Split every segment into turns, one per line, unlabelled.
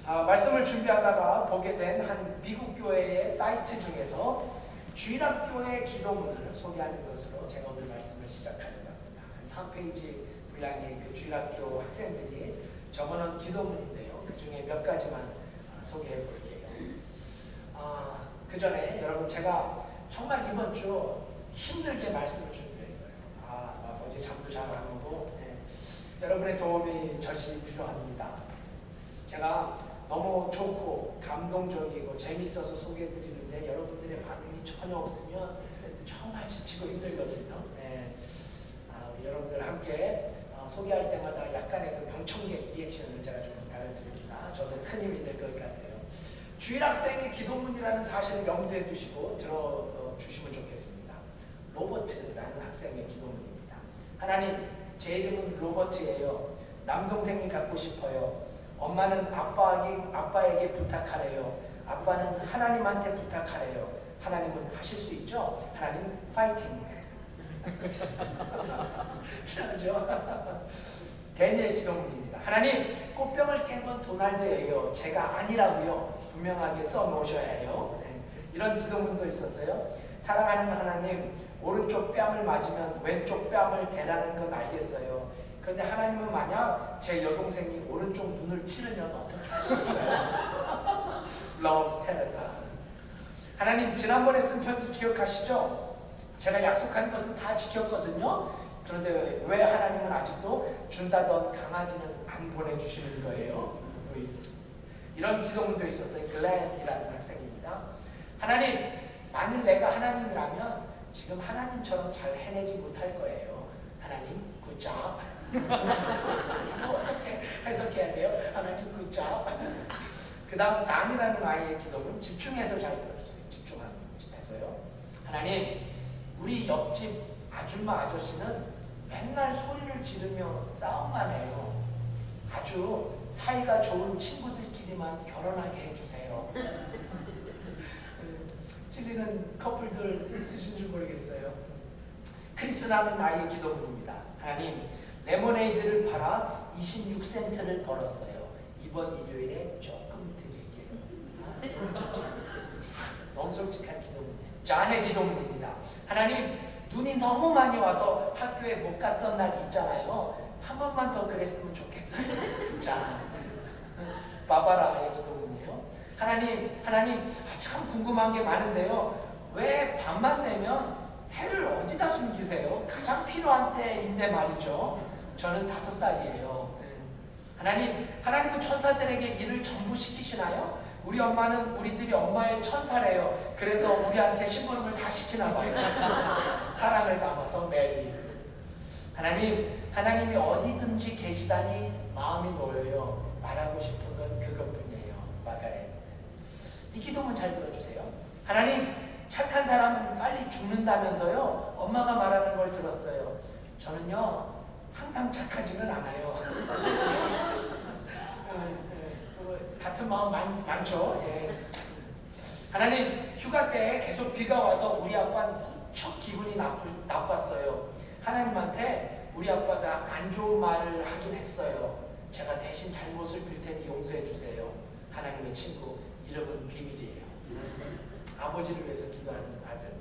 말씀을 준비하다가 보게 된 한 미국 교회의 사이트 중에서 주일학교의 기도문을 소개하는 것으로 제가 오늘 말씀을 시작하려고 합니다. 한 3페이지 분량의 그 주일학교 학생들이 적어놓은 기도문인데요. 그 중에 몇 가지만 소개해 볼게요. 그 전에 여러분, 제가 정말 이번 주 힘들게 말씀을 준비했어요. 어제 잠도 잘 안 오고, 여러분의 도움이 절실히 필요합니다. 제가 너무 좋고 감동적이고 재미있어서 소개해드리는데 여러분들의 반응이 전혀 없으면 정말 지치고 힘들거든요. 우리 여러분들 함께 소개할 때마다 약간의 그 병청객 리액션을 제가 좀 부탁을 드립니다. 저도 큰 힘이 될 것 같아요. 주일학생의 기도문이라는 사실을 염두에 두시고 들어주시면 좋겠습니다. 로버트라는 학생의 기도문입니다. 하나님, 제 이름은 로버트예요. 남동생이 갖고 싶어요. 엄마는 아빠에게 부탁하래요. 아빠는 하나님한테 부탁하래요. 하나님은 하실 수 있죠? 하나님 파이팅. 잘하죠? 데니엘 기도문입니다. 하나님, 꽃병을 깬 건 도날드예요. 제가 아니라고요. 분명하게 써놓으셔야 해요. 이런 기도문도 있었어요. 사랑하는 하나님, 오른쪽 뺨을 맞으면 왼쪽 뺨을 대라는 건 알겠어요. 그런데 하나님은 만약 제 여동생이 오른쪽 눈을 찌르면 어떻게 하시겠어요? Love Teresa. 하나님, 지난번에 쓴 편지 기억하시죠? 제가 약속한 것은 다 지켰거든요. 그런데 왜 하나님은 아직도 준다던 강아지는 안 보내주시는 거예요? 루이스. 이런 기도문도 있었어요. 글렌이라는 학생입니다. 하나님, 만일 내가 하나님이라면 지금 하나님처럼 잘 해내지 못할 거예요. 하나님, 굿잡. 어떻게 해석해야 돼요? 하나님, 굿잡. 그 다음 단이라는 아이의 기도문, 집중해서 잘 들어주세요. 집중해서요. 하나님, 우리 옆집 아줌마 아저씨는 맨날 소리를 지르며 싸움만 해요. 아주 사이가 좋은 친구들끼리만 결혼하게 해주세요. 찔리는 커플들 있으신 줄 모르겠어요. 크리스라는 아이의 기도문입니다. 하나님, 레모네이드를 팔아 26센트를 벌었어요. 이번 일요일에 조금 드릴게요. 너무 솔직한 기도문이에요. 잔의 기도문입니다. 하나님, 눈이 너무 많이 와서 학교에 못 갔던 날 있잖아요. 한 번만 더 그랬으면 좋겠어요. 자, 바바라의 기도문이에요. 하나님, 참 궁금한 게 많은데요. 왜 밤만 되면 해를 어디다 숨기세요? 가장 필요한 때인데 말이죠. 저는 5살이에요. 하나님은 천사들에게 일을 전부 시키시나요? 우리 엄마는 우리들이 엄마의 천사래요. 그래서 우리한테 심부름을 다 시키나 봐요. 사랑을 담아서 메리. 하나님이 어디든지 계시다니 마음이 놓여요. 말하고 싶은 건 그것뿐이에요. 마가렛. 이 기도문 잘 들어주세요. 하나님, 착한 사람은 빨리 죽는다면서요? 엄마가 말하는 걸 들었어요. 저는요, 항상 착하지는 않아요. 같은 마음 많죠? 예. 하나님, 휴가 때 계속 비가 와서 우리 아빠는 무척 기분이 나빴어요. 하나님한테 우리 아빠가 안 좋은 말을 하긴 했어요. 제가 대신 잘못을 빌 테니 용서해 주세요. 하나님의 친구, 이름은 비밀이에요. 아버지를 위해서 기도하는 아들.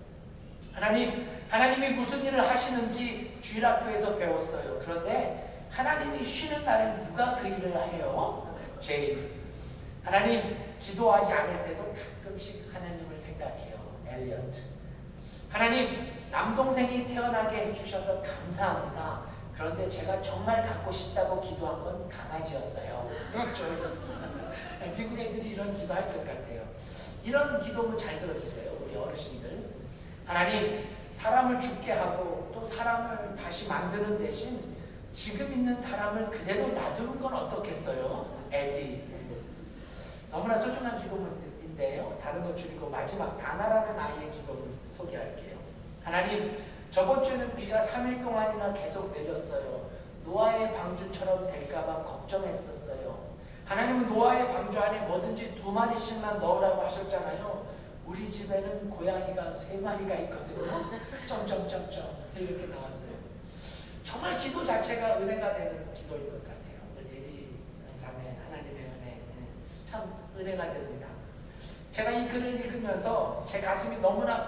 하나님이 무슨 일을 하시는지 주일학교에서 배웠어요. 그런데 하나님이 쉬는 날엔 누가 그 일을 해요? 제인. 하나님, 기도하지 않을 때도 가끔씩 하나님을 생각해요. 엘리어트. 하나님, 남동생이 태어나게 해주셔서 감사합니다. 그런데 제가 정말 갖고 싶다고 기도한 건 강아지였어요. 미국 애들이 이런 기도할 것 같아요. 이런 기도문 잘 들어주세요. 우리 어르신들. 하나님, 사람을 죽게 하고 또 사람을 다시 만드는 대신 지금 있는 사람을 그대로 놔두는 건 어떻겠어요? 에디. 너무나 소중한 기도문인데요. 다른 거 줄이고 마지막 다나라는 아이의 기도문 소개할게요. 하나님, 저번 주에는 비가 3일 동안이나 계속 내렸어요. 노아의 방주처럼 될까봐 걱정했었어요. 하나님은 노아의 방주 안에 뭐든지 2마리씩만 넣으라고 하셨잖아요. 우리 집에는 고양이가 3마리가 있거든요. 점점점점 이렇게 나왔어요. 정말 기도 자체가 은혜가 되는 기도인 것 같아요. 오늘 예리 자매 하나님의 은혜 참 은혜가 됩니다. 제가 이 글을 읽으면서 제 가슴이 너무나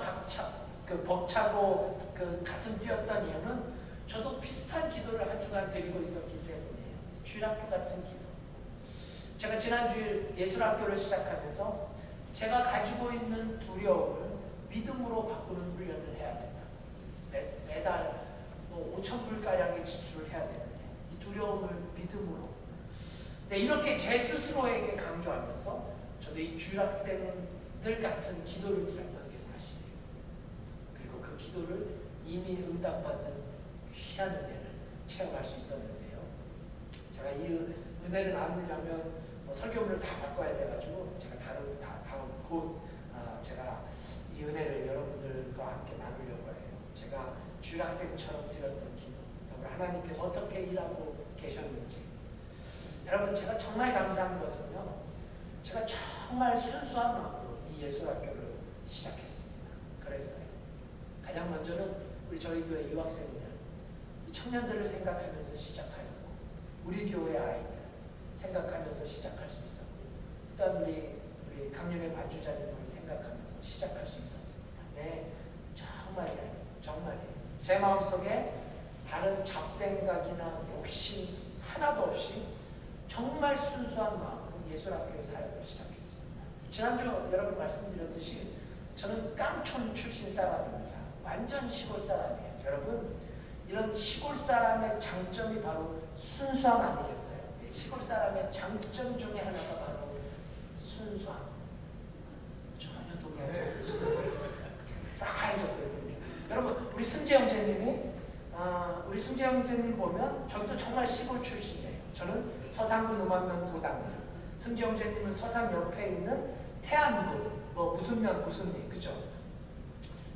벅차고 가슴 뛰었던 이유는 저도 비슷한 기도를 한 주간 드리고 있었기 때문이에요. 주일학교 같은 기도. 제가 지난주에 예술학교를 시작하면서 제가 가지고 있는 두려움을 믿음으로 바꾸는 훈련을 해야 된다. 매달 5,000불가량의 지출을 해야 되는데 이 두려움을 믿음으로. 네, 이렇게 제 스스로에게 강조하면서 저도 이 주일학생들 같은 기도를 드렸던 게 사실이에요. 그리고 그 기도를 이미 응답받는 귀한 은혜를 체험할 수 있었는데요. 제가 이 은혜를 나누려면 설교문을 다 바꿔야 돼가지고 제가 다음 곧 제가 이 은혜를 여러분들과 함께 나누려고 해요. 제가 주일학생처럼 드렸던 기도, 더불어 하나님께서 어떻게 일하고 계셨는지. 여러분, 제가 정말 감사한 것은요, 제가 정말 순수한 마음으로 이 예술학교를 시작했습니다. 그랬어요. 가장 먼저는 저희 교회 유학생들, 이 청년들을 생각하면서 시작하였고, 우리 교회 아이들 생각하면서 시작할 수 있었고, 또한 우리 강연의 반주자님을 생각하면서 시작할 수 있었습니다. 네, 정말이에요. 제 마음속에 다른 잡생각이나 욕심 하나도 없이 정말 순수한 마음으로 예술학교의 사역을 시작했습니다. 지난주 여러분 말씀드렸듯이 저는 깡촌 출신 사람입니다. 완전 시골 사람이에요. 여러분, 이런 시골 사람의 장점이 바로 순수함 아니겠어요? 시골 사람의 장점 중에 하나가 바로 순수함. 전혀 동의하지 않으시고 싸해졌어요. 여러분, 우리 승재 형제님 보면 저도 정말 시골 출신이에요. 저는 서상군 음암면 도당면. 승재 형제님은 서상 옆에 있는 태안군, 무슨 리, 그죠?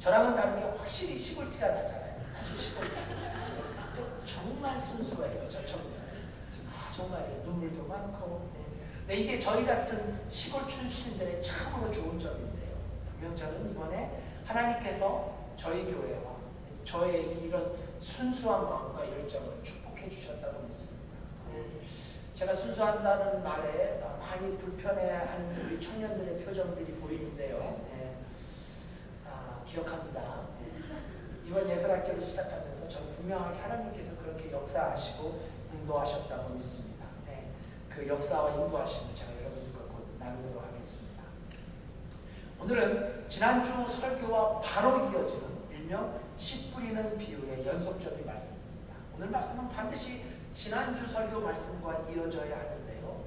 저랑은 다르게 확실히 시골 티가 나잖아요. 아주 시골 출신. 정말 순수해요, 저 청년. 정말이에요. 눈물도 많고. 네, 이게 저희 같은 시골 출신들의 참으로 좋은 점인데요. 분명 저는 이번에 하나님께서 저희 교회와 저의 이런 순수한 마음과 열정을 축복해 주셨다고 믿습니다. 제가 순수한다는 말에 많이 불편해하는 우리 청년들의 표정들이 보이는데요. 기억합니다. 이번 예술학교를 시작하면서 저는 분명하게 하나님께서 그렇게 역사하시고 인도하셨다고 믿습니다. 그 역사와 인도하심을 제가 여러분들과 곧 나누도록 하겠습니다. 오늘은 지난주 설교와 바로 이어지는 일명 씨 뿌리는 비유의 연속적인 말씀입니다. 오늘 말씀은 반드시 지난주 설교 말씀과 이어져야 하는데요.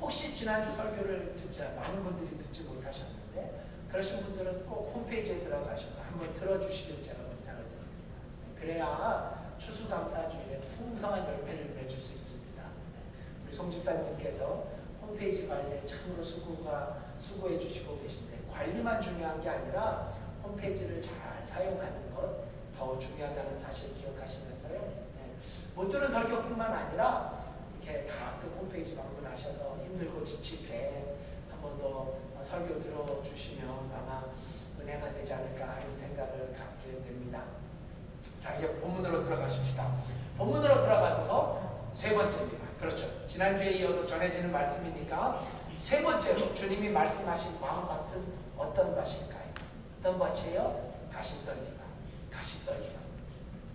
혹시 지난주 설교를 많은 분들이 듣지 못하셨는데 그러신 분들은 꼭 홈페이지에 들어가셔서 한번 들어주시길 제가 부탁을 드립니다. 그래야 추수감사주일에 풍성한 열매를 맺을 수 있습니다. 우리 송집사님께서 홈페이지 관리에 참으로 수고해 주시고 계신데 관리만 중요한 게 아니라 홈페이지를 잘 사용하는 것 더 중요하다는 사실 기억하시면서요. 못 들은 설교뿐만 아니라 이렇게 가끔 홈페이지 방문하셔서 힘들고 지칠 때 한 번 더 설교 들어주시면 아마 은혜가 되지 않을까 하는 생각을 갖게 됩니다. 자, 이제 본문으로 들어가십시다. 본문으로 들어가셔서 세 번째입니다. 그렇죠. 지난주에 이어서 전해지는 말씀이니까 세 번째로 주님이 말씀하신 마음 같은 어떤 밭일까요? 어떤 밭이에요? 가시떨기가.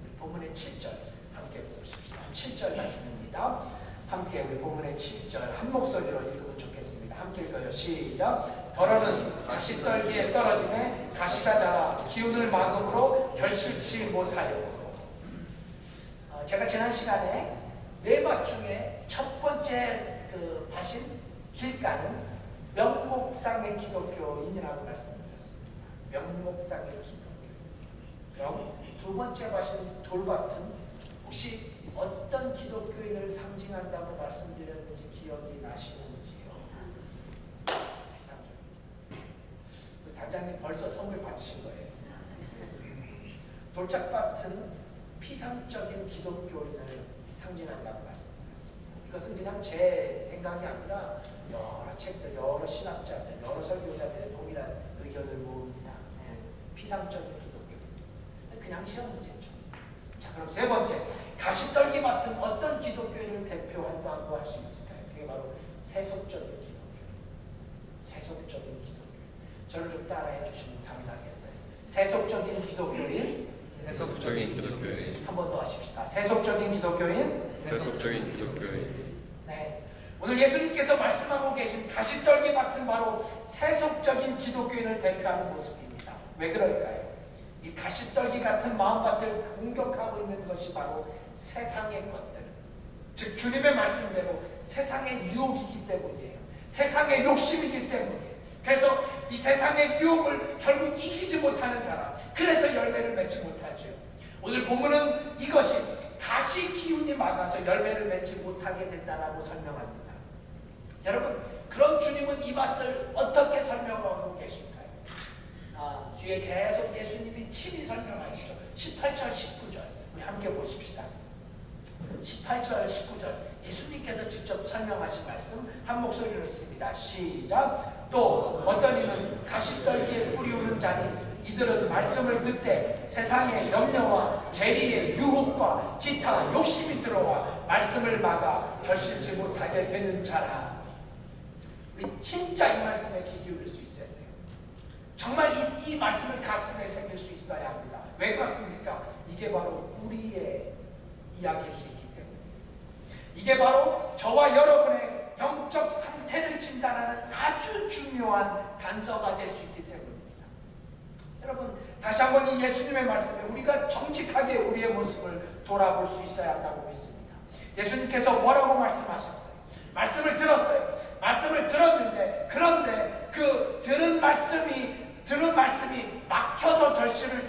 우리 본문의 7절 함께 보십시다. 7절 말씀입니다. 함께 우리 본문의 7절 한 목소리로 읽으면 좋겠습니다. 함께 읽어요. 시작. 더러는 가시떨기에 떨어짐에 가시가 자라 기운을 막음으로 결실치 못하여. 제가 지난 시간에 네 밭 중에 첫 번째 그 밭인 길가는 명목상의 기독교인이라고 말씀드렸습니다. 명목상의 기독교. 그럼 두 번째 밭인 돌밭은 혹시 어떤 기독교인을 상징한다고 말씀드렸는지 기억이 나시는지요? 우리 단장님 벌써 선물 받으신 거예요. 돌짝밭은 피상적인 기독교인을 상징한다고 말씀드렸습니다. 이것은 그냥 제 생각이 아니라 여러 책들, 여러 신학자들, 여러 설교자들의 동일한 의견을 모읍니다. 피상적인 기독교. 그냥 시험 문제죠. 자, 그럼 세 번째, 가시떨기 밭은 어떤 기독교인을 대표한다고 할 수 있을까요? 그게 바로 세속적인 기독교. 세속적인 기독교. 저를 좀 따라해 주시면 감사하겠어요. 세속적인 기독교인.
세속적인 기독교인.
한 번 더 하십시다. 세속적인 기독교인.
세속적인 기독교인.
네. 오늘 예수님께서 말씀하고 계신 가시떨기 같은 바로 세속적인 기독교인을 대표하는 모습입니다. 왜 그럴까요? 이 가시떨기 같은 마음밭을 공격하고 있는 것이 바로 세상의 것들, 즉 주님의 말씀대로 세상의 유혹이기 때문이에요. 세상의 욕심이기 때문이에요. 그래서 이 세상의 유혹을 결국 이기지 못하는 사람, 그래서 열매를 맺지 못하죠. 오늘 본문은 이것이 가시 기운이 막아서 열매를 맺지 못하게 된다라고 설명합니다. 여러분, 그럼 주님은 이 밭을 어떻게 설명하고 계실까요? 뒤에 계속 예수님이 친히 설명하시죠. 18절, 19절 우리 함께 보십시다. 18절, 19절 예수님께서 직접 설명하신 말씀 한 목소리로 있습니다. 시작. 또 어떤 이는 가시떨기에 뿌리우는 자니 이들은 말씀을 듣되 세상의 염려와 재리의 유혹과 기타 욕심이 들어와 말씀을 막아 결실치 못하게 되는 자라. 우리 진짜 이 말씀에 귀 기울일 수 있어야 돼요. 정말 이 말씀을 가슴에 새길 수 있어야 합니다. 왜 그렇습니까? 이게 바로 우리의 이야기일 수 있기 때문에, 이게 바로 저와 여러분의 영적 상태를 진단하는 아주 중요한 단서가 될 수 있기 때문입니다. 여러분, 다시 한번 이 예수님의 말씀에 우리가 정직하게 우리의 모습을 돌아볼 수 있어야 한다고 믿습니다. 예수님께서 뭐라고 말씀하셨어요? 말씀을 들었어요. 말씀을 들었는데, 그런데 그 들은 말씀이 막혀서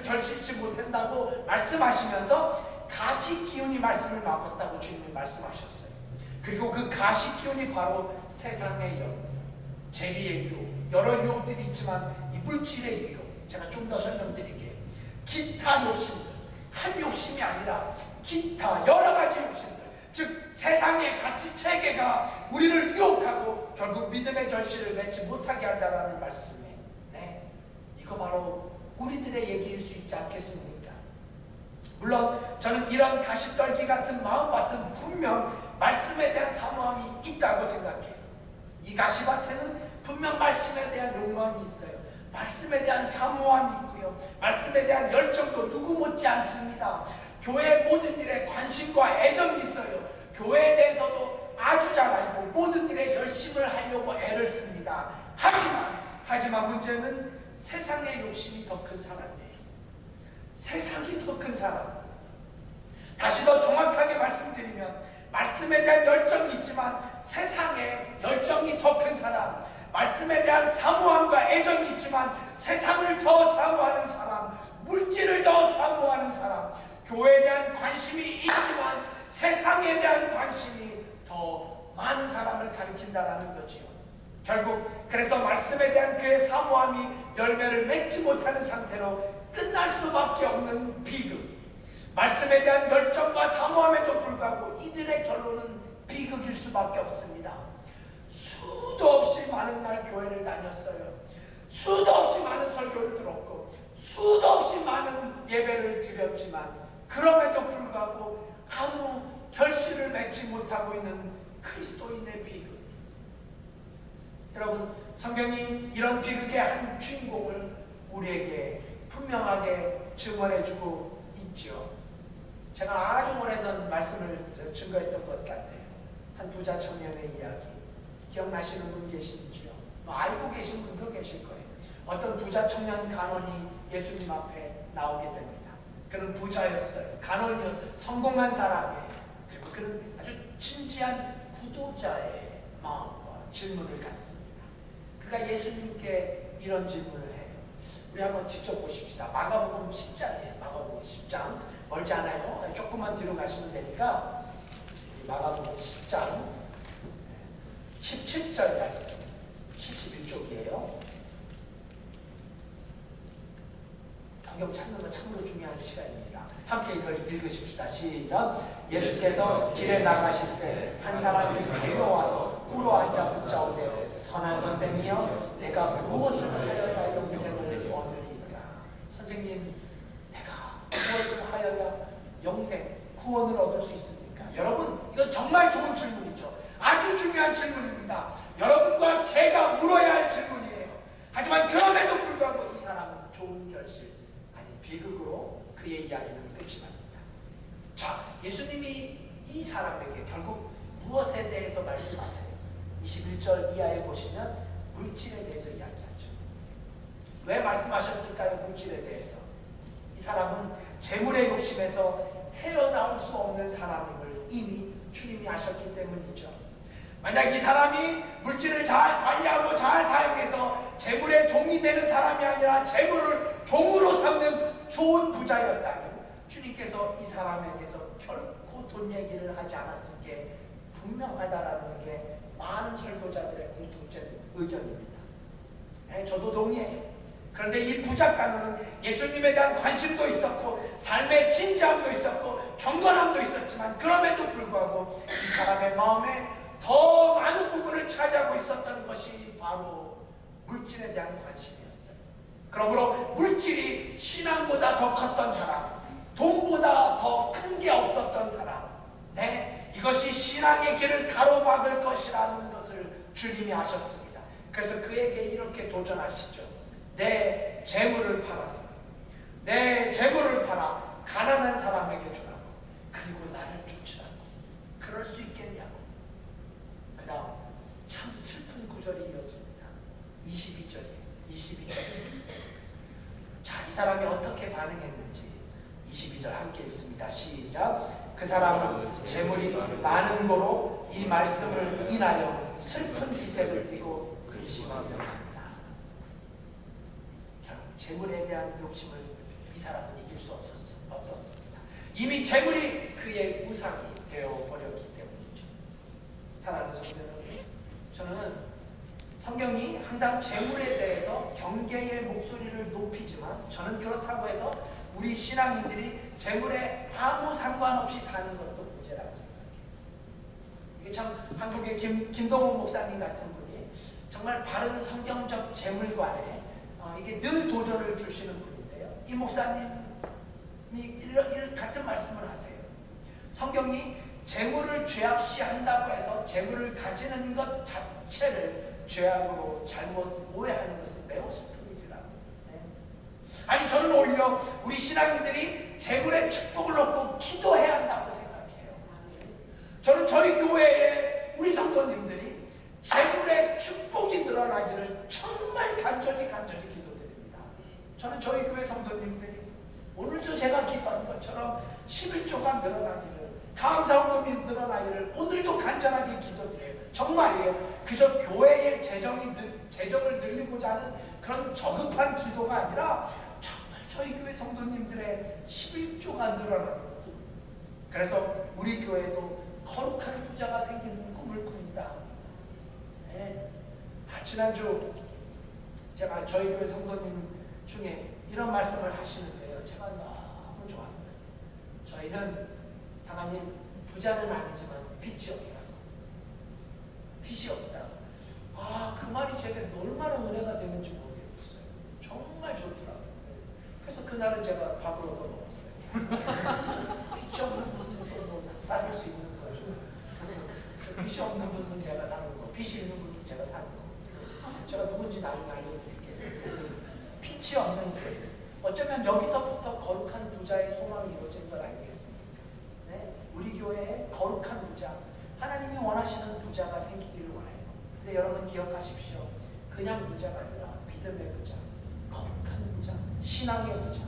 결실치 못한다고 말씀하시면서 가시 기운이 말씀을 막았다고 주님이 말씀하셨어요. 그리고 그 가시 기운이 바로 세상의 염려, 재리의 유혹, 여러 유혹들이 있지만 이 물질의 유혹, 제가 좀 더 설명드릴게요. 기타 욕심들, 한 욕심이 아니라 기타 여러 가지 욕심들, 즉 세상의 가치 체계가 우리를 유혹하고 결국 믿음의 결실을 맺지 못하게 한다는 말씀이에요. 네, 이거 바로 우리들의 얘기일 수 있지 않겠습니까? 물론 저는 이런 가시떨기 같은 마음밭은 분명 말씀에 대한 사모함이 있다고 생각해요. 이 가시밭에는 분명 말씀에 대한 욕망이 있어요. 말씀에 대한 사모함이 있고요. 말씀에 대한 열정도 누구 못지 않습니다. 교회 모든 일에 관심과 애정이 있어요. 교회에 대해서도 아주 잘 알고 모든 일에 열심을 하려고 애를 씁니다. 하지만 문제는 세상의 욕심이 더 큰 사람이에요. 세상이 더 큰 사람. 다시 더 정확하게 말씀드리면 말씀에 대한 열정이 있지만 세상에 열정이 더 큰 사람, 말씀에 대한 사모함과 애정이 있지만 세상을 더 사모하는 사람, 물질을 더 사모하는 사람, 교회에 대한 관심이 있지만 세상에 대한 관심이 더 많은 사람을 가리킨다는 거지요. 결국 그래서 말씀에 대한 그의 사모함이 열매를 맺지 못하는 상태로 끝날 수밖에 없는 비극, 말씀에 대한 열정과 사모함에도 불구하고 이들의 결론은 비극일 수밖에 없습니다. 수도 없이 많은 날 교회를 다녔어요. 수도 없이 많은 설교를 들었고 수도 없이 많은 예배를 드렸지만 그럼에도 불구하고 아무 결실을 맺지 못하고 있는 그리스도인의 비극. 여러분, 성경이 이런 비극의 한 주인공을 우리에게 분명하게 증언해주고 있죠. 제가 아주 오래전 말씀을 증거했던 것 같아요. 한 부자 청년의 이야기. 기억나시는 분 계신지요? 알고 계신 분도 계실 거예요. 어떤 부자 청년 간원이 예수님 앞에 나오게 됩니다. 그는 부자였어요. 간원이었어요. 성공한 사람이에요. 그리고 그는 아주 진지한 구도자의 마음과 질문을 갖습니다. 그가 예수님께 이런 질문을 해요. 우리 한번 직접 보십시다. 마가복음 10장이에요. 마가복음 10장. 멀지 않아요. 조금만 뒤로 가시면 되니까 마가복음 10장 17절 말씀 71쪽이에요. 성경 찾는 건 참으로 중요한 시간입니다. 함께 이걸 읽으십시다. 시작. 예수께서 길에 나가실새 한 사람이 달려와서 꿇어 앉아 묻자오되 선한 선생이여 내가 무엇을 하여야 영생을 얻으리까? 선생님, 내가 무엇을 하여야 영생, 구원을 얻을 수 있습니까? 여러분, 이건 정말 좋은 질문이죠. 아주 중요한 질문입니다. 여러분과 제가 물어야 할 질문이에요. 하지만 그럼에도 불구하고 이 사람은 좋은 결실, 아니 비극으로 그의 이야기는 끝이 납니다. 자, 예수님이 이 사람에게 결국 무엇에 대해서 말씀하세요? 21절 이하에 보시면 물질에 대해서 이야기하죠. 왜 말씀하셨을까요? 물질에 대해서. 이 사람은 재물의 욕심에서 헤어나올 수 없는 사람임을 이미 주님이 아셨기 때문이죠. 만약 이 사람이 물질을 잘 관리하고 잘 사용해서 재물의 종이 되는 사람이 아니라 재물을 종으로 삼는 좋은 부자였다면 주님께서 이 사람에게서 결코 돈 얘기를 하지 않았을 게 분명하다라는 게 많은 설교자들의 공통된 의견입니다. 저도 동의해요. 그런데 이 부작가는 예수님에 대한 관심도 있었고 삶의 진지함도 있었고 경건함도 있었지만 그럼에도 불구하고 이 사람의 마음에 더 많은 부분을 차지하고 있었던 것이 바로 물질에 대한 관심이었어요. 그러므로 물질이 신앙보다 더 컸던 사람, 돈보다 더 큰 게 없었던 사람, 이것이 신앙의 길을 가로막을 것이라는 것을 주님이 아셨습니다. 그래서 그에게 이렇게 도전하시죠. 내 재물을 팔아서, 내 재물을 팔아 가난한 사람에게 주라고, 그리고 나를 쫓으라고. 그럴 수 있겠냐고. 그 다음 참 슬픈 구절이 이어집니다. 22절이에요. 자, 이 사람이 어떻게 반응했는지 22절 함께 읽습니다. 시작. 그 사람은 재물이 많은 거로 이 말씀을 인하여 슬픈 기색을 띠고 근심하며 갑니다. 결국 재물에 대한 욕심을 이 사람은 이길 수 없었습니다. 이미 재물이 그의 우상이 되어버렸기 때문이죠. 사랑하는 성도 여러분, 저는 성경이 항상 재물에 대해서 경계의 목소리를 높이지만 저는 그렇다고 해서 우리 신앙인들이 재물에 아무 상관없이 사는 것도 문제라고 생각해요. 이게 참 한국의 김동호 목사님 같은 분이 정말 바른 성경적 재물관에 이게 늘 도전을 주시는 분인데요. 이 목사님이 이런 같은 말씀을 하세요. 성경이 재물을 죄악시한다고 해서 재물을 가지는 것 자체를 죄악으로 잘못 오해하는 것은 매우 슬픈 일이라고. 아니, 저는 오히려 우리 신앙인들이 재물의 축복을 얻고 기도해야 한다고 생각해요. 저는 저희 교회에 우리 성도님들이 재물의 축복이 늘어나기를 정말 간절히 기도드립니다. 저는 저희 교회 성도님들이 오늘도 제가 기도한 것처럼 11조가 늘어나기를, 감사헌금이 늘어나기를 오늘도 간절하게 기도드려요. 정말이에요. 그저 교회의 재정을 늘리고자 하는 그런 저급한 기도가 아니라 정말 저희 교회 성도님들의 11조가 늘어나는. 그래서 우리 교회도 거룩한 부자가 생기는 꿈을 꿉니다. 지난주 제가 저희 교회 성도님 중에 이런 말씀을 하시는데요. 제가 너무 좋았어요. 저희는 사관님 부자는 아니지만 빚이 없다고. 빚이 없다고. 그 말이 제게 얼마나 은혜가 되는지 모르겠어요. 정말 좋더라고요. 그래서 그날은 제가 밥을 얻어 먹었어요. 빚이 없는 것은 뭐 싸줄 수 있는 거죠. 빚이 없는 것은 제가 사는 거, 빚이 있는 것은 제가 사는 거. 제가 누군지 나중에 알려드릴게요. 빚이 없는 교회. 어쩌면 여기서부터 거룩한 부자의 소망이 이루어진 걸 아니겠습니까? 우리 교회에 거룩한 부자, 하나님이 원하시는 부자가 생기기를 원해요. 근데 여러분 기억하십시오. 그냥 부자가 아니라 믿음의 부자, 거룩한 부자, 신앙의 부자.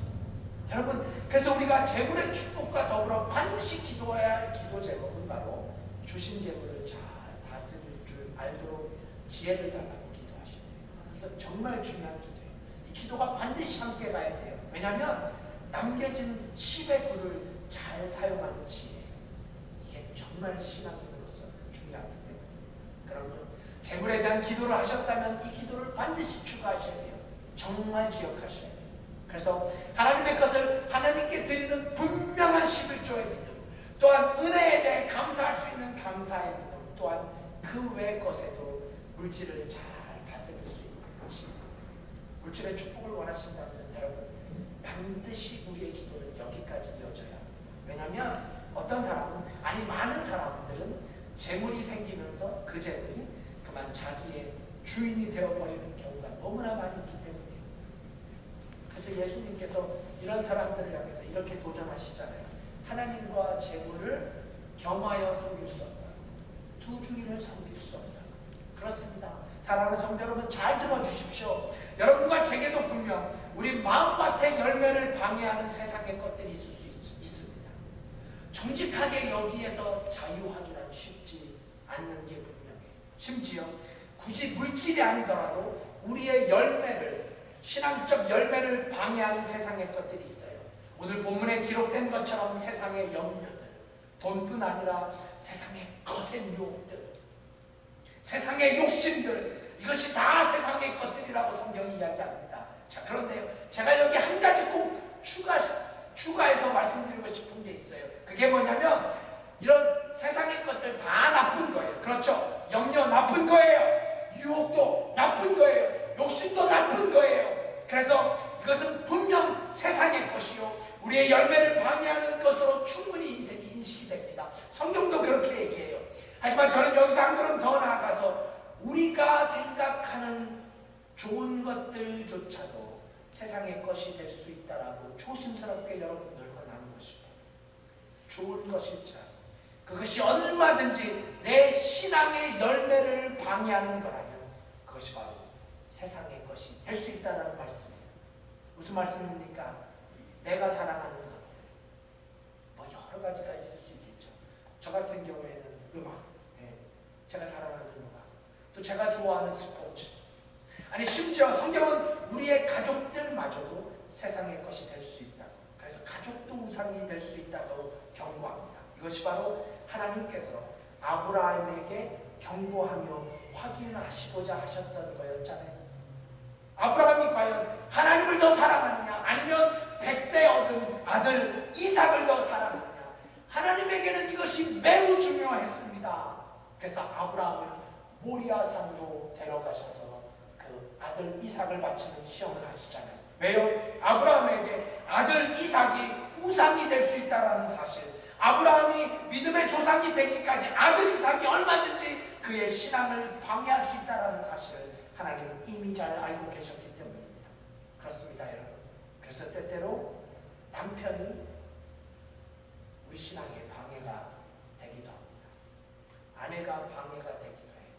여러분, 그래서 우리가 재물의 축복과 더불어 반드시 기도해야 할 기도 제목은 바로 주신 재물을 잘 다스릴 줄 알도록 지혜를 달라고 기도하시네요. 이거 정말 중요한 기도예요. 이 기도가 반드시 함께 가야 돼요. 왜냐하면 남겨진 10의 굴을 잘 사용하는 지혜, 이게 정말 신앙인으로서 중요하기 때문에. 그러면 재물에 대한 기도를 하셨다면 이 기도를 반드시 추가하셔야 돼요. 정말 기억하셔야 돼요. 그래서 하나님의 것을 하나님께 드리는 분명한 11조의 믿음, 또한 은혜에 대해 감사할 수 있는 감사의 믿음, 또한 그 외의 것에도 물질을 잘 다스릴 수 있는 것입니다. 물질의 축복을 원하신다면 여러분 반드시 우리의 기도는 여기까지 이어져야 합니다. 왜냐하면 어떤 사람은, 아니 많은 사람들은 재물이 생기면서 그 재물이 하지만 자기의 주인이 되어버리는 경우가 너무나 많이 있기 때문이에요. 그래서 예수님께서 이런 사람들을 향해서 이렇게 도전하시잖아요. 하나님과 재물을 겸하여 섬길 수 없다. 두 주인을 섬길 수 없다. 그렇습니다. 사랑하는 성도 여러분, 잘 들어주십시오. 여러분과 제게도 분명 우리 마음밭의 열매를 방해하는 세상의 것들이 있을 수 있습니다. 정직하게 여기에서 자유하기란 쉽지 않는 게 분명해요. 심지어 굳이 물질이 아니더라도 우리의 열매를, 신앙적 열매를 방해하는 세상의 것들이 있어요. 오늘 본문에 기록된 것처럼 세상의 염려들, 돈뿐 아니라 세상의 거센 유혹들, 세상의 욕심들, 이것이 다 세상의 것들이라고 성경이 이야기합니다. 자, 그런데요, 제가 여기 한 가지 꼭 추가해서 말씀드리고 싶은 게 있어요. 그게 뭐냐면 이런 세상의 것들 다 나쁜 거예요. 그렇죠? 염려 나쁜 거예요. 유혹도 나쁜 거예요. 욕심도 나쁜 거예요. 그래서 이것은 분명 세상의 것이요, 우리의 열매를 방해하는 것으로 충분히 인식이 됩니다. 성경도 그렇게 얘기해요. 하지만 저는 여기서 한 걸음 더 나아가서 우리가 생각하는 좋은 것들조차도 세상의 것이 될 수 있다라고 조심스럽게 여러분들과 나누고 싶어요. 좋은 것일지라도 그것이 얼마든지 내 신앙의 열매를 방해하는 거라면 그것이 바로 세상의 것이 될 수 있다는 말씀이에요. 무슨 말씀입니까? 내가 사랑하는 것들, 뭐 여러 가지가 있을 수 있겠죠. 저 같은 경우에는 음악, 제가 사랑하는 음악, 또 제가 좋아하는 스포츠, 아니 심지어 성경은 우리의 가족들마저도 세상의 것이 될 수 있다고, 그래서 가족도 우상이 될 수 있다고 경고합니다. 이것이 바로 하나님께서 아브라함에게 경고하며 확인하시고자 하셨던 거였잖아요. 아브라함이 과연 하나님을 더 사랑하느냐, 아니면 100세 얻은 아들 이삭을 더 사랑하느냐, 하나님에게는 이것이 매우 중요했습니다. 그래서 아브라함을 모리아산으로 데려가셔서 그 아들 이삭을 바치는 시험을 하시잖아요. 왜요? 아브라함에게 아들 이삭이 우상이 될 수 있다는 사실, 아브라함이 믿음의 조상이 되기까지 아들 이삭이 얼마든지 그의 신앙을 방해할 수 있다는 사실을 하나님은 이미 잘 알고 계셨기 때문입니다. 그렇습니다, 여러분. 그래서 때때로 남편이 우리 신앙에 방해가 되기도 합니다. 아내가 방해가 되기도 해요.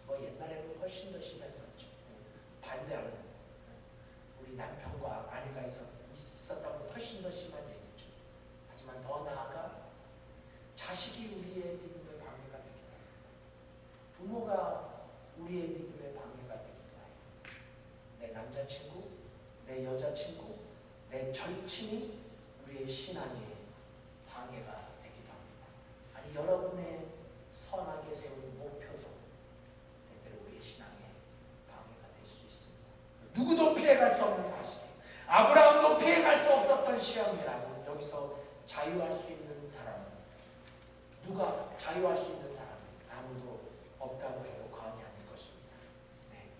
뭐 옛날에는 훨씬 더 심했었죠. 반대하는 우리 남편과 아내가 있었다고 훨씬 더 심한 얘기죠. 하지만 더 나아가 자식이 우리의 믿음의 방해가 되기도 합니다. 부모가 우리의 믿음의 방해가 되기도 해요. 내 남자친구, 내 여자친구, 내 절친이 우리의 신앙에 방해가 되기도 합니다. 아니 여러분의 선하게 세운 목표도 때때로 우리의 신앙에 방해가 될 수 있습니다. 누구도 피해갈 수 없는 사실이에요. 아브라함도 피해갈 수 없었던 시험이라면 여기서 자유할 수 있는 사람은, 누가 자유할 수 있는 사람은 아무도 없다고 해도 과언이 아닐 것입니다. 네.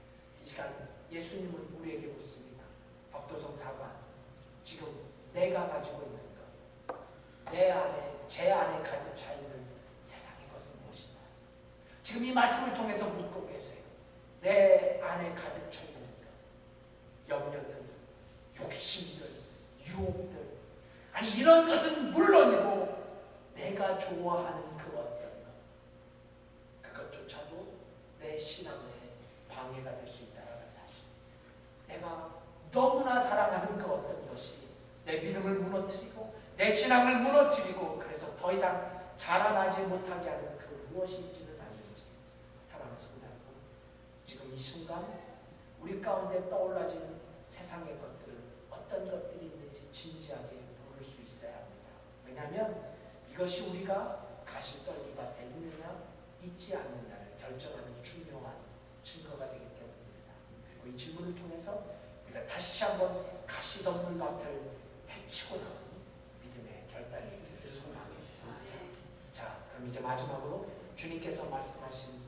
이 시간 예수님은 우리에게 묻습니다. 박도성 사관, 지금 내가 가지고 있는 것, 제 안에 가득 차 있는 세상의 것은 무엇이냐? 지금 이 말씀을 통해서 묻고 계세요. 내 안에 가득 차 있는 것, 염려들, 욕심들, 유혹들, 아니 이런 것은 물론이고 내가 좋아하는 그 어떤 것, 그것조차도 내 신앙에 방해가 될 수 있다는 사실, 내가 너무나 사랑하는 그 어떤 것이 내 믿음을 무너뜨리고 내 신앙을 무너뜨리고 그래서 더 이상 자라나지 못하게 하는 그 무엇이 있지는 않는지, 사랑하는 성도 여러분, 지금 이 순간 우리 가운데 떠올라지는 세상의 것들은 어떤 것들이 있는지 진지하게 물을 수 있어야 합니다. 왜냐하면 이것이 우리가 가시떨기밭에 있느냐 있지 않느냐를 결정하는 중요한 증거가 되기 때문입니다. 그리고 이 질문을 통해서 우리가 다시 한번 가시덤불밭을 해치고 나온 믿음의 결단이 있기를 소망합니다. 자, 그럼 이제 마지막으로 주님께서 말씀하신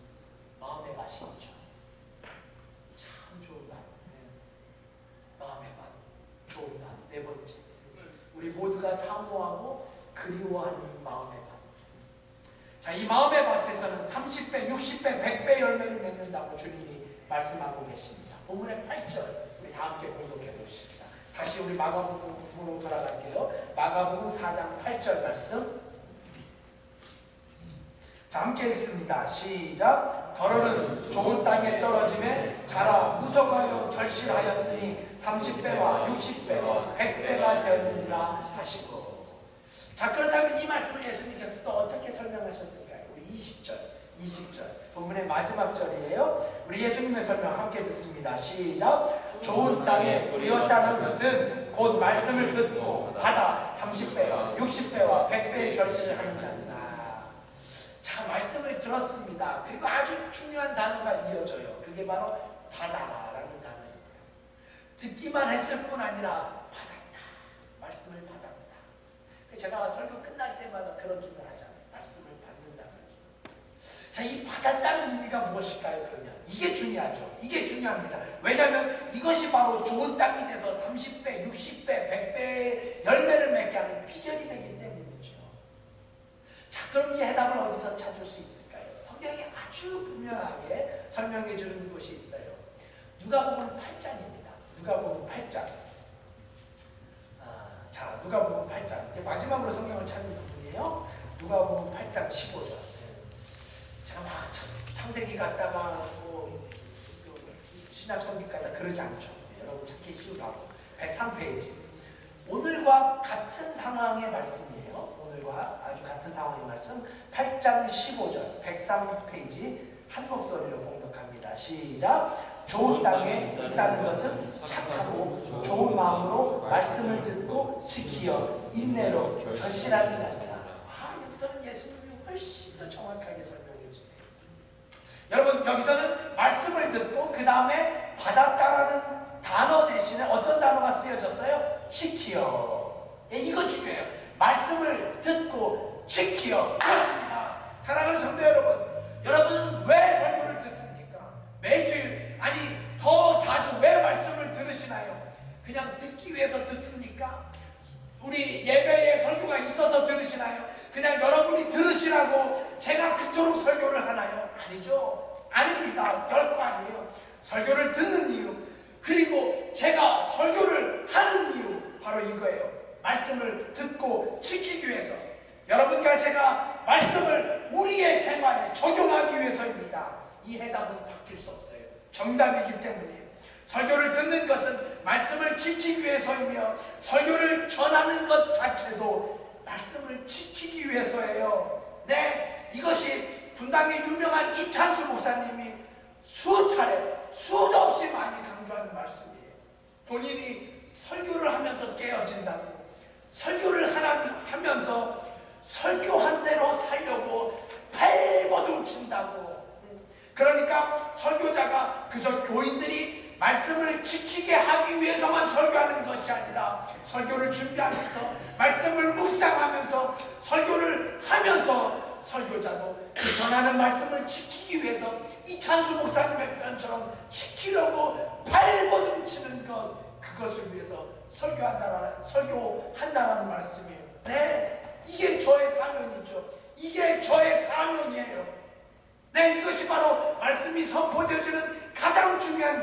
마음의 밭이 있죠. 참 좋은 밭, 마음의 밭, 좋은 밭. 네 번째, 우리 모두가 사모하고 그리워하는 마음의 밭. 자, 이 마음의 밭에서는 30배, 60배, 100배 열매를 맺는다고 주님이 말씀하고 계십니다. 본문의 8절 우리 다 함께 공독해 보십시다. 다시 우리 마가복음으로 돌아갈게요. 마가복음 4장 8절 말씀. 자, 함께 읽습니다. 시작. 더러는 좋은 땅에 떨어짐에 자라 무성하여 결실하였으니 30배와 60배와 100배가 되었느니라 하시고. 자, 그렇다면 이 말씀을 예수님께서 또 어떻게 설명하셨을까요? 우리 20절 본문의 마지막 절이에요. 우리 예수님의 설명 함께 듣습니다. 시작. 좋은 땅에 뿌렸다는 것은 곧 말씀을 듣고 받아 30배와 60배와 100배의 결실을 하는 자니라. 자, 말씀을 들었습니다. 그리고 아주 중요한 단어가 이어져요. 그게 바로 받아라는 단어입니다. 듣기만 했을 뿐 아니라 받았다. 말씀을 받았다. 제가 설교 끝날 때마다 그런 기도를 하잖아요. 말씀을 받는다는 기도. 자, 이 받았다는 의미가 무엇일까요? 그러면 이게 중요하죠. 이게 중요합니다. 왜냐하면 이것이 바로 좋은 땅이 돼서 30배, 60배, 100배의 열매를 맺게 하는 비결이 되기 때문이죠. 자, 그럼 이 해답을 어디서 찾을 수 있을까요? 성경이 아주 분명하게 설명해 주는 것이 있어요. 누가복음 8장입니다. 누가복음 8장. 자, 누가복음 8장. 이제 마지막으로 성경을 찾는 부분이에요. 누가복음 8장 15절. 제가 막 창세기 갔다가 뭐 신약 성경 갔다 그러지 않죠. 여러분 찾기 쉬우라고. 103페이지. 오늘과 같은 상황의 말씀이에요. 오늘과 아주 같은 상황의 말씀. 8장 15절. 103페이지. 한 목소리로 공독합니다. 시작. 좋은 땅에 있다는 것은 착하고 좋은 마음으로 말씀을 듣고 지키어 인내로 결실하는 자니라. 여기서는 예수님이 훨씬 더 정확하게 설명해 주세요. 여러분, 여기서는 말씀을 듣고 그 다음에 받았다라는 단어 대신에 어떤 단어가 쓰여졌어요? 지키어. 이거 중요해요. 말씀을 듣고 지키어. 그렇습니다. 사랑하는 성도 여러분, 여러분은 왜 설교를 듣습니까? 매주일, 아니 더 자주 왜 말씀을 들으시나요? 그냥 듣기 위해서 듣습니까? 우리 예배에 설교가 있어서 들으시나요? 그냥 여러분이 들으시라고 제가 그토록 설교를 하나요? 아니죠. 아닙니다. 결코 아니에요. 설교를 듣는 이유, 그리고 제가 설교를 하는 이유, 바로 이거예요. 말씀을 듣고 지키기 위해서. 여러분과 제가 말씀을 우리의 생활에 적용하기 위해서입니다. 이 해답은 바뀔 수 없어요. 정답이기 때문이에요. 설교를 듣는 것은 말씀을 지키기 위해서이며 설교를 전하는 것 자체도 말씀을 지키기 위해서예요. 네, 이것이 분당의 유명한 이찬수 목사님이 수차례 수도 없이 많이 강조하는 말씀이에요. 본인이 설교를 하면서 깨어진다고, 설교를 하면서 설교한 대로 살려고 발버둥친다고. 그러니까 설교자가 그저 교인들이 말씀을 지키게 하기 위해서만 설교하는 것이 아니라 설교를 준비하면서 말씀을 묵상하면서 설교를 하면서 설교자도 그 전하는 말씀을 지키기 위해서 이찬수 목사님의 표현처럼 지키려고 발버둥치는 것, 그것을 위해서 설교한다라는 말씀이에요. 네, 이게 저의 사명이죠. 이게 저의 사명이에요. 네, 이것이 바로 말씀이 선포되어지는 가장 중요한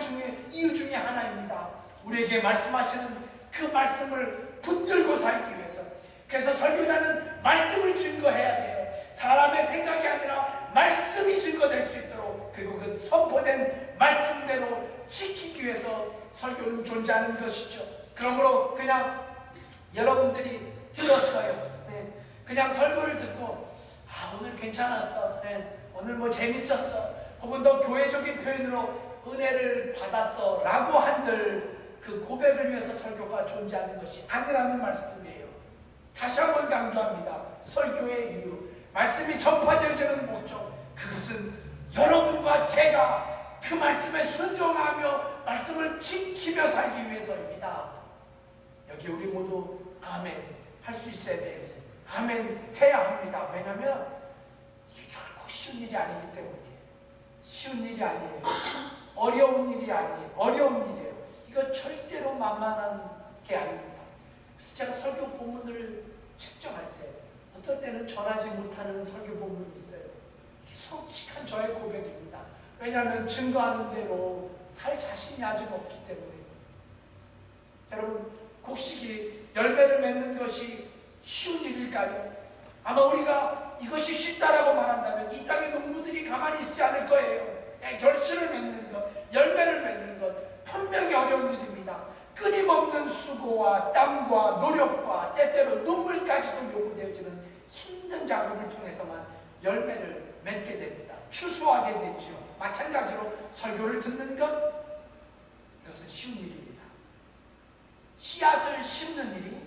이유 중에 하나입니다. 우리에게 말씀하시는 그 말씀을 붙들고 살기 위해서. 그래서 설교자는 말씀을 증거해야 돼요. 사람의 생각이 아니라 말씀이 증거될 수 있도록, 그리고 그 선포된 말씀대로 지키기 위해서 설교는 존재하는 것이죠. 그러므로 그냥 여러분들이 들었어요. 네, 그냥 설교를 듣고 오늘 괜찮았어. 네, 오늘 뭐 재밌었어. 혹은 더 교회적인 표현으로 은혜를 받았어 라고 한들 그 고백을 위해서 설교가 존재하는 것이 아니라는 말씀이에요. 다시 한번 강조합니다. 설교의 이유, 말씀이 전파되어지는 목적, 그것은 여러분과 제가 그 말씀에 순종하며 말씀을 지키며 살기 위해서입니다. 여기 우리 모두 아멘 할 수 있어야 돼요. 아멘 해야 합니다. 왜냐하면 이게 결코 쉬운 일이 아니기 때문이에요. 쉬운 일이 아니에요. 어려운 일이 아니에요. 어려운 일이에요. 이거 절대로 만만한 게 아닙니다. 그래서 제가 설교 본문을 책정할 때 어떨 때는 전하지 못하는 설교 본문이 있어요. 이게 솔직한 저의 고백입니다. 왜냐하면 증거하는 대로 살 자신이 아직 없기 때문에. 여러분, 곡식이 열매를 맺는 것이 쉬운 일일까요? 아마 우리가 이것이 쉽다라고 말한다면 이 땅의 농부들이 가만히 있지 않을 거예요. 결실을 맺는 것, 열매를 맺는 것, 분명히 어려운 일입니다. 끊임없는 수고와 땀과 노력과 때때로 눈물까지도 요구되어지는 힘든 작업을 통해서만 열매를 맺게 됩니다. 추수하게 되지요. 마찬가지로 설교를 듣는 것, 이것은 쉬운 일입니다. 씨앗을 심는 일이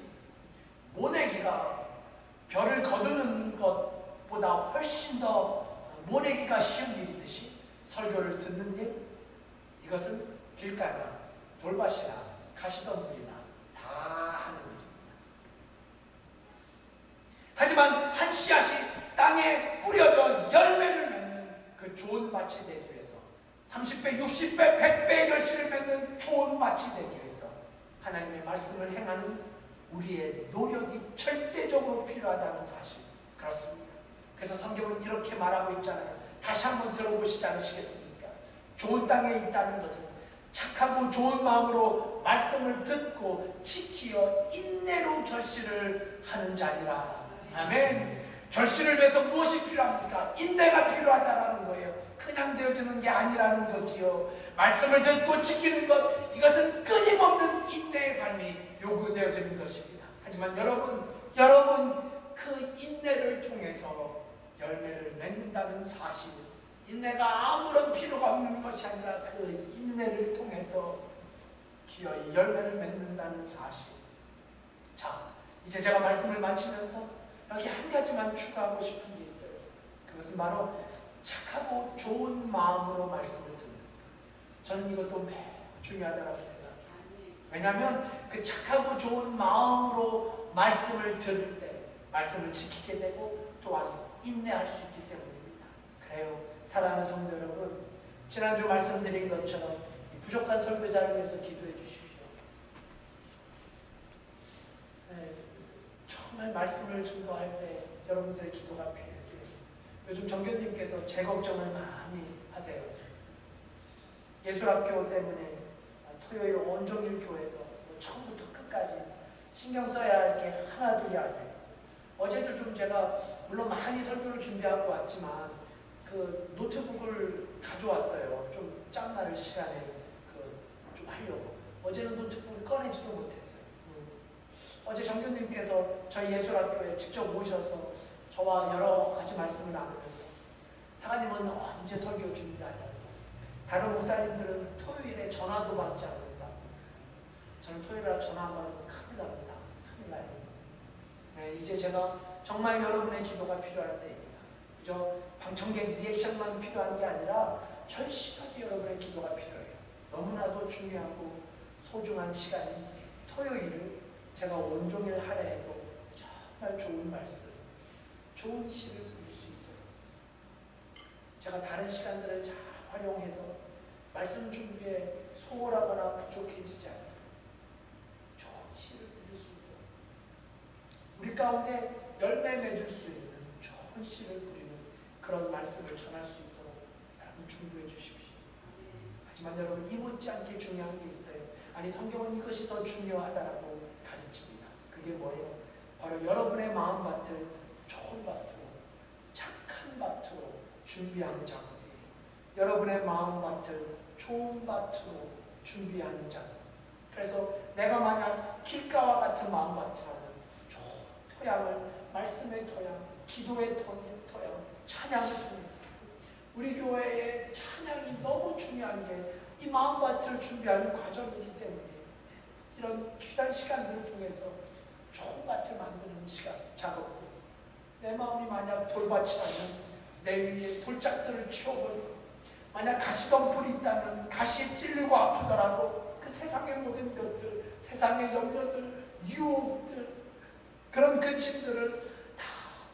모내기가 별을 거두는 것보다 훨씬 더 모내기가 쉬운 일이듯이 설교를 듣는 일, 이것은 길가나 돌밭이나 가시덤불이나 다 하는 일입니다. 하지만 한 씨앗이 땅에 뿌려져 열매를 맺는 그 좋은 밭이 되기 위해서 30배, 60배, 100배의 결실을 맺는 좋은 밭이 되기 위해서 하나님의 말씀을 행하는 우리의 노력이 절대적으로 필요하다는 사실, 그렇습니다. 그래서 성경은 이렇게 말하고 있잖아요. 다시 한번 들어보시지 않으시겠습니까? 좋은 땅에 있다는 것은 착하고 좋은 마음으로 말씀을 듣고 지키어 인내로 결실을 하는 자리라. 아멘. 결실을 위해서 무엇이 필요합니까? 인내가 필요하다라는 거예요. 그냥 되어지는 게 아니라는 거지요. 말씀을 듣고 지키는 것, 이것은 끊임없는 인내의 삶이 요구되어지는 것입니다. 하지만 여러분 그 인내를 통해서 열매를 맺는다는 사실, 인내가 아무런 필요가 없는 것이 아니라 그 인내를 통해서 기어이 열매를 맺는다는 사실. 자, 이제 제가 말씀을 마치면서 여기 한 가지만 추가하고 싶은 게 있어요. 그것은 바로 착하고 좋은 마음으로 말씀을 듣는 것. 저는 이것도 매우 중요하다고 생각해요. 왜냐하면 그 착하고 좋은 마음으로 말씀을 들을 때 말씀을 지키게 되고 또한 인내할 수 있기 때문입니다. 그래요. 사랑하는 성도 여러분, 지난주 말씀드린 것처럼 부족한 설교자를 위해서 기도해 주십시오. 네, 정말 말씀을 증거할 때 여러분들의 기도가 필요해요. 요즘 정교님께서 제 걱정을 많이 하세요. 예술학교 때문에 토요일 온종일 교회에서 처음부터 끝까지 신경 써야 할 게 하나둘이 아니에요. 어제도 좀 제가 물론 많이 설교를 준비하고 왔지만 그 노트북을 가져왔어요. 좀 짬날 시간에 좀 하려고. 어제는 노트북을 꺼내지도 못했어요. 어제 정교님께서 저희 예술학교에 직접 오셔서 저와 여러 가지 말씀을 나누면서 사관님은 언제 설교 준비하냐고, 다른 목사님들은 토요일에 전화도 받지 않는다. 저는 토요일에 전화 안 받으면 큰일 납니다. 큰일 나요. 네, 이제 제가 정말 여러분의 기도가 필요할 때입니다. 그저 방청객 리액션만 필요한 게 아니라 절실하게 여러분의 기도가 필요해요. 너무나도 중요하고 소중한 시간인 토요일을 제가 온종일 하려 해도 정말 좋은 말씀, 좋은 시를 부릴 수 있도록 제가 다른 시간들을 잘 활용해서 말씀 준비에 소홀하거나 부족해지지 않게 좋은 시를 부릴 수 있도록 우리 가운데 열매 맺을 수 있는 좋은 시를 부리는 그런 말씀을 전할 수 있도록 여러분 준비해 주십시오. 하지만 여러분, 이 못지않게 중요한 게 있어요. 아니, 성경은 이것이 더 중요하다라고 가르칩니다. 그게 뭐예요? 바로 여러분의 마음밭을 좋은 밭으로, 착한 밭으로 준비하는 작업이에요. 여러분의 마음밭을 좋은 밭으로 준비하는 작업. 그래서 내가 만약 길가와 같은 마음밭이라면 좋은 토양을, 말씀의 토양, 기도의 토양, 찬양을 통해서, 우리 교회의 찬양이 너무 중요한 게 이 마음밭을 준비하는 과정이기 때문에 이런 귀한 시간들을 통해서 좋은 밭을 만드는 시간, 작업들. 내 마음이 만약 돌밭이라면 내 위에 돌짝들을 치워버리고, 만약 가시덤불이 있다면 가시에 찔리고 아프더라도 그 세상의 모든 것들, 세상의 염려들, 유혹들, 그런 근심들을 다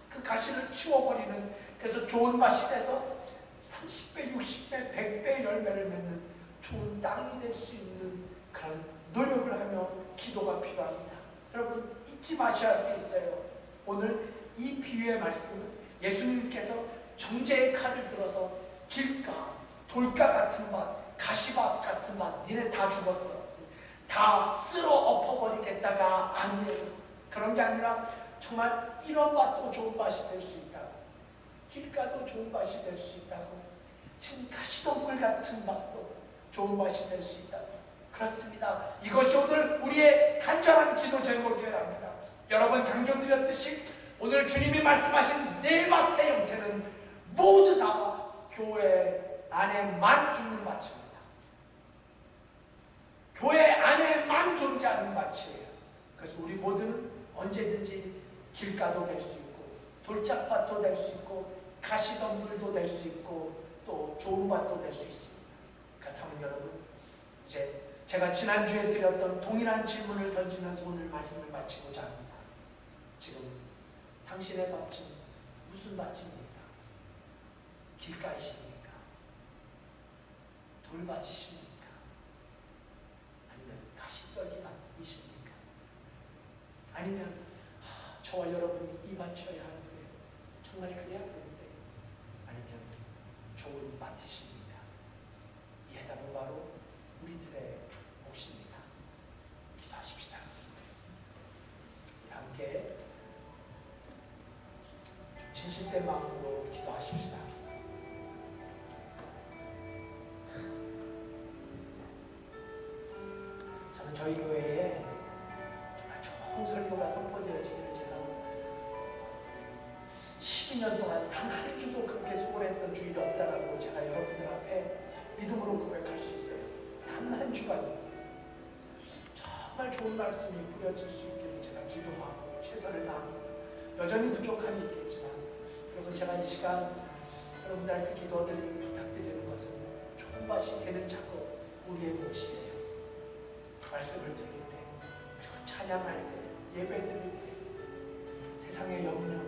그 가시를 치워버리는, 그래서 좋은 밭이 돼서 30배, 60배, 100배 열매를 맺는 좋은 땅이 될 수 있는 그런 노력을 하며 기도가 필요합니다. 여러분, 잊지 마셔야 할 게 있어요. 오늘 이 비유의 말씀은 예수님께서 정제의 칼을 들어서 길가, 돌가 같은 밭, 가시밭 같은 밭, 니네 다 죽었어, 다 쓸어 엎어버리겠다가 아니에요. 그런 게 아니라 정말 이런 밭도 좋은 밭이 될 수 있다고, 길가도 좋은 밭이 될 수 있다고, 지금 가시덤불 같은 밭도 좋은 밭이 될 수 있다고. 그렇습니다. 이것이 오늘 우리의 간절한 기도 제목이어야 합니다. 여러 번 강조드렸듯이 오늘 주님이 말씀하신 네 밭의 형태는 모두 다 교회 안에만 있는 밭입니다. 교회 안에만 존재하는 밭이에요. 그래서 우리 모두는 언제든지 길가도 될 수 있고, 돌짝밭도 될 수 있고, 가시덤불도 될 수 있고, 또 좋은 밭도 될 수 있습니다. 그렇다면 여러분, 이제 제가 지난주에 드렸던 동일한 질문을 던지면서 오늘 말씀을 마치고자 합니다. 지금 당신의 밭은 무슨 밭입니까? 길가이십니까? 돌밭이십니까? 아니면 가시떨기밭이십니까? 아니면 저와 여러분이 이 밭이어야 하는데 정말 그래야 되는데, 아니면 좋은 밭이십니까? 이 해답은 바로 우리들의 몫입니다. 기도하십시다. 함께 진실된 마음으로 기도하십시다. 저는 저희 교회에 정말 좋은 설교가 선포되어지기를 제가 12년 동안 단 한 주도 그렇게 수고했던 주일이 없다라고 제가 여러분들 앞에 믿음으로 고백할 수 있어요. 단 한 주간 정말 좋은 말씀이 뿌려질 수 있기를 제가 기도하고 최선을 다합니다. 여전히 부족함이 있겠지만 여러분, 제가 이 시간 여러분들한테 기도를 부탁드리는 것은 좋은 밭이 되는 작업, 우리의 몫이에요. 말씀을 드릴 때, 그리고 찬양할 때, 예배 드릴 때, 세상의 염려,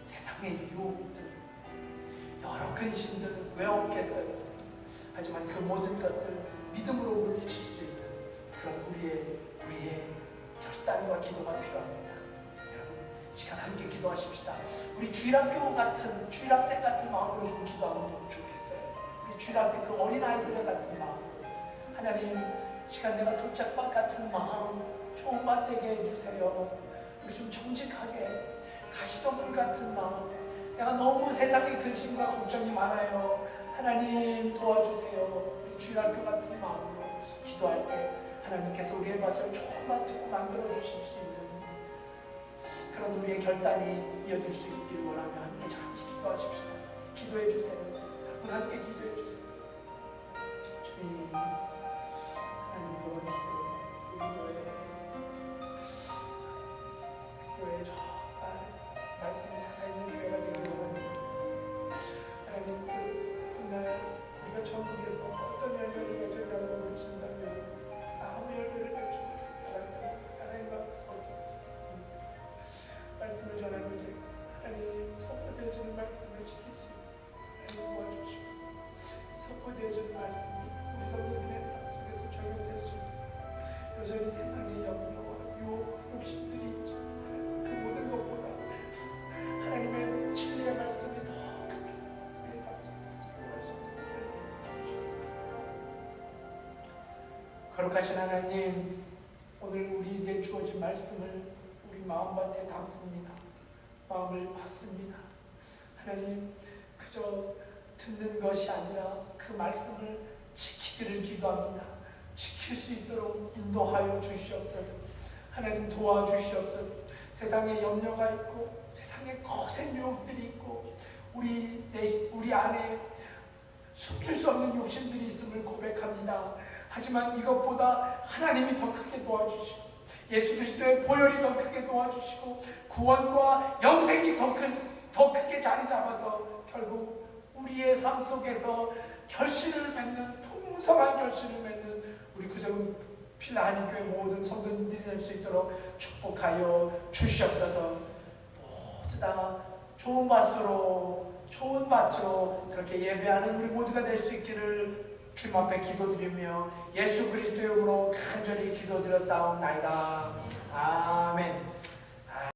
세상의 유혹들, 여러 근심들 왜 없겠어요? 하지만 그 모든 것들 믿음으로 물리칠 수 있는 그런 우리의 결단과 기도가 필요합니다. 여러분, 시간 함께 기도하십시다. 우리 주일학교 같은, 주일학생 같은 마음으로 좀 기도하면 너무 좋겠어요. 우리 주일학교 그 어린아이들 같은 마음으로, 하나님, 시간 내가 돌짝밭 같은 마음, 좋은 밭 되게 해주세요. 우리 좀 정직하게, 가시덤불 같은 마음, 내가 너무 세상에 근심과 걱정이 많아요. 하나님 도와주세요. 우리 주일학교 같은 마음으로 기도할 때 하나님께서 우리의 밭을 좋은 밭으로 만들어 주실 수 있는 그런 우리의 결단이 이어질 수 있기를 원하며 함께 같이 기도하십시다. 기도해 주세요. 여러분 함께 기도해 주세요. 주님, 하나님 도와주세요. 우리 교회 정말 말씀이 살아있는 교회가 되기를 원합니다. 하나님, 그날 우리가 천국에서 어떤 열매를 맺으려고 그러신다면 아무 열매를 맺지 못하라면 하나님 앞에서 어떻게 쓰겠습니까? 말씀을 전하는 제 하나님, 선포되어지는 말씀을 지킬 수 있게 하나님 도와주시고, 선포되어지는 말씀이 우리 성도들의 삶 속에서 적용될 수 있게, 여전히 세상의 염려와 유혹, 욕심들이 있죠. 하나님, 그 모든 것보다 하나님의 진리의 말씀이 더 크게 우리의 삶 속에서 적용할 수 있게 하나님 주옵소서. 거룩하신 하나님, 오늘 우리에게 주어진 말씀을 우리 마음밭에 담습니다. 마음을 받습니다. 하나님, 그저 듣는 것이 아니라 그 말씀을 지키기를 기도합니다. 지킬 수 있도록 인도하여 주시옵소서. 하나님 도와주시옵소서. 세상에 염려가 있고 세상에 거센 유혹들이 있고 우리 안에 숨길 수 없는 욕심들이 있음을 고백합니다. 하지만 이것보다 하나님이 더 크게 도와주시고 예수 그리스도의 보혈이 더 크게 도와주시고 구원과 영생이 더 크게 자리 잡아서 결국 우리의 삶 속에서 결실을 맺는, 풍성한 결실을 맺는 우리 구세군 필라 한인교회 모든 성도님들이 될 수 있도록 축복하여 주시옵소서. 모두 다 좋은 밭으로, 좋은 밭으로 그렇게 예배하는 우리 모두가 될 수 있기를 주님 앞에 기도드리며 예수 그리스도의 이름으로 간절히 기도드렸사옵나이다. 아멘.